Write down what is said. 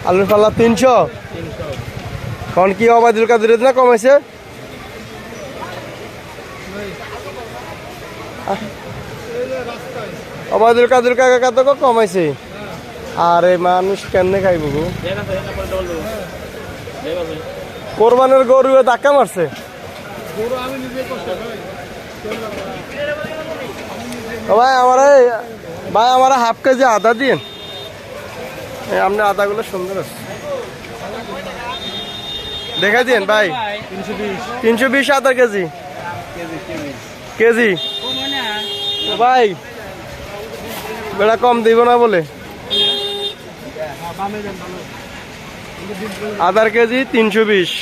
আলুর পাল্লা 300। এখন কি অবাদুল কাদের না কমাইছে? অবাদুল কাদের কাকা কত কমাইছে? আরে মানুষ কেমনে খাইব গো? কোরবানের গরু ধাক্কা মারছে। ভাই আমার হাফ কেজি আদা দিন। আপনি আদাগুলো সুন্দর আছে, দেখা দিন ভাই। 320 আদা কেজি কেজি ভাই, বেড়া কম দিব না বলে। আদার কেজি 320।